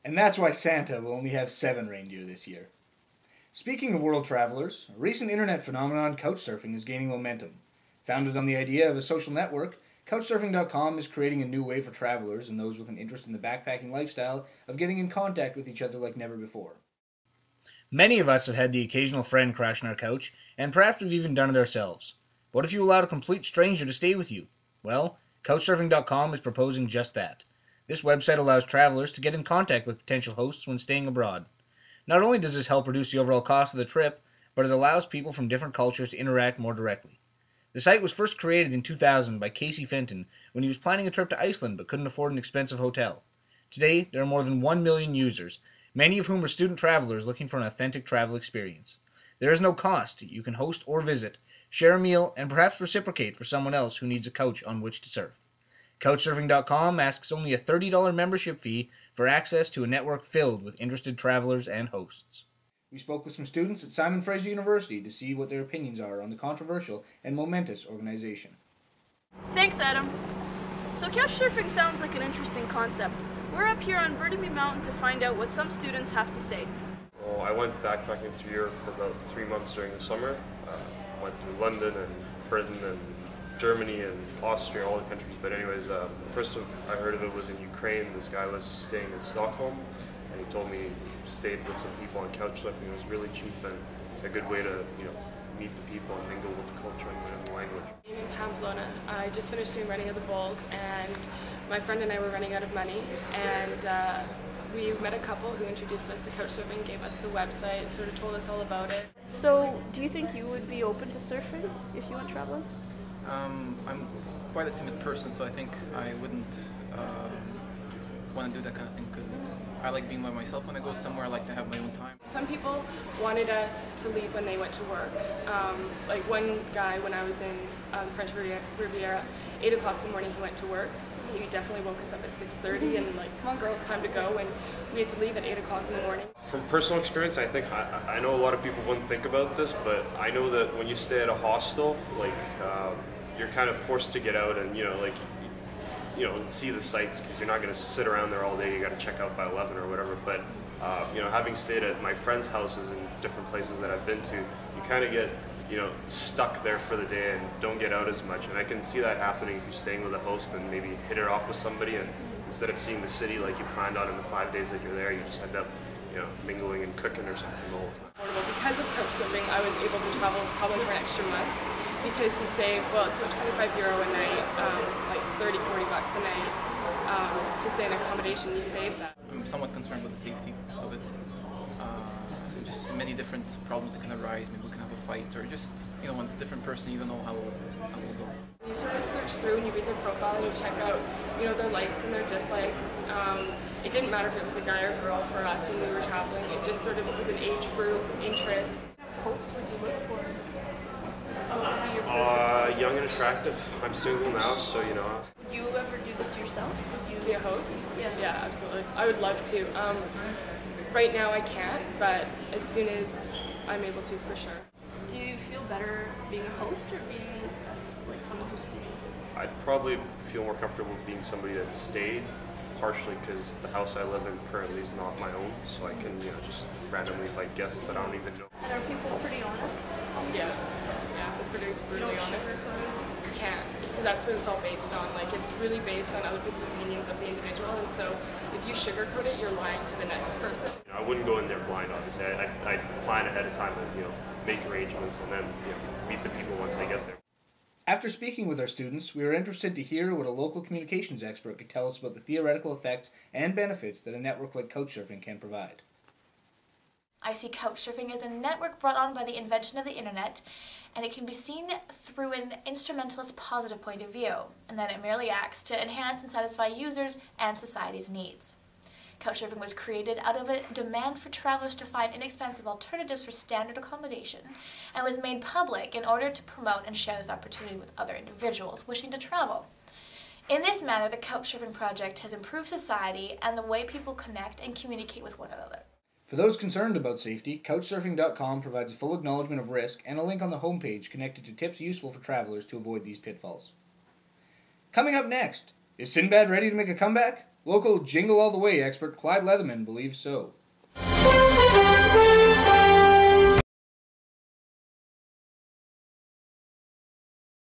And that's why Santa will only have 7 reindeer this year. Speaking of world travelers, a recent internet phenomenon, couchsurfing, is gaining momentum. Founded on the idea of a social network, Couchsurfing.com is creating a new way for travelers and those with an interest in the backpacking lifestyle of getting in contact with each other like never before. Many of us have had the occasional friend crash on our couch, and perhaps we've even done it ourselves. What if you allowed a complete stranger to stay with you? Well, Couchsurfing.com is proposing just that. This website allows travelers to get in contact with potential hosts when staying abroad. Not only does this help reduce the overall cost of the trip, but it allows people from different cultures to interact more directly. The site was first created in 2000 by Casey Fenton when he was planning a trip to Iceland but couldn't afford an expensive hotel. Today, there are more than 1 million users, many of whom are student travelers looking for an authentic travel experience. There is no cost. You can host or visit, share a meal, and perhaps reciprocate for someone else who needs a couch on which to surf. Couchsurfing.com asks only a $30 membership fee for access to a network filled with interested travelers and hosts. We spoke with some students at Simon Fraser University to see what their opinions are on the controversial and momentous organization. Thanks, Adam. So couchsurfing sounds like an interesting concept. We're up here on Burnaby Mountain to find out what some students have to say. Well, I went backpacking through Europe for about 3 months during the summer. Went through London and Britain and Germany and Austria, all the countries. But anyways, the first time I heard of it was in Ukraine. This guy was staying in Stockholm, and he told me he stayed with some people on couchsurfing. It was really cheap and a good way to, meet the people and mingle with the culture and the language. I'm in Pamplona. I just finished doing Running of the Bulls, and my friend and I were running out of money, and we met a couple who introduced us to couchsurfing, gave us the website, sort of told us all about it. So, do you think you would be open to surfing if you went traveling? I'm quite a timid person, so I think I wouldn't want to do that kind of thing because I like being by myself when I go somewhere. I like to have my own time. Some people wanted us to leave when they went to work. Like one guy, when I was in the French Riviera, 8 o'clock in the morning he went to work. He definitely woke us up at 6:30 and like, come on girls, time to go, and we had to leave at 8 o'clock in the morning. From personal experience, I think I know a lot of people wouldn't think about this, but I know that when you stay at a hostel, you're kind of forced to get out and see the sights because you're not going to sit around there all day. You got to check out by 11 or whatever. But having stayed at my friends' houses in different places that I've been to, you kind of get stuck there for the day and don't get out as much. And I can see that happening if you're staying with a host and maybe hit it off with somebody, and instead of seeing the city like you planned on in the 5 days that you're there, you just end up mingling and cooking or something the whole time. Because of couchsurfing, I was able to travel probably for an extra month because you save, well, it's about €25 a night, like 30, 40 bucks a night to stay in accommodation. You save that. I'm somewhat concerned with the safety of it. Just many different problems that can arise. Maybe we can have a fight, or just when it's a different person, you don't know how it will go. You sort of search through and you read their profile and you check out, their likes and their dislikes. It didn't matter if it was a guy or girl for us when we were traveling. It just sort of was an age group, interest. What posts would you look for? Young and attractive. I'm single now, so Would you ever do this yourself? Would you be a host? Yeah. Yeah, absolutely. I would love to. Right now I can't, but as soon as I'm able to, for sure. Do you feel better being a host or being like someone who's staying? I'd probably feel more comfortable being somebody that stayed, partially because the house I live in currently is not my own, so I can just randomly invite guests that I don't even know. And are people pretty honest? Yeah, they're pretty brutally honest. Can't, because that's what it's all based on. Like, it's really based on other people's opinions of the individual, and so if you sugarcoat it, you're lying to the next person. I wouldn't go in there blind, obviously. I'd plan ahead of time and make arrangements and then meet the people once I get there. After speaking with our students, we were interested to hear what a local communications expert could tell us about the theoretical effects and benefits that a network like Couchsurfing can provide. I see Couchsurfing as a network brought on by the invention of the internet, and it can be seen through an instrumentalist positive point of view, and that it merely acts to enhance and satisfy users and society's needs. Couchsurfing was created out of a demand for travelers to find inexpensive alternatives for standard accommodation, and was made public in order to promote and share this opportunity with other individuals wishing to travel. In this manner, the Couchsurfing project has improved society and the way people connect and communicate with one another. For those concerned about safety, Couchsurfing.com provides a full acknowledgement of risk and a link on the homepage connected to tips useful for travelers to avoid these pitfalls. Coming up next, is Sinbad ready to make a comeback? Local Jingle All the Way expert Clyde Leatherman believes so.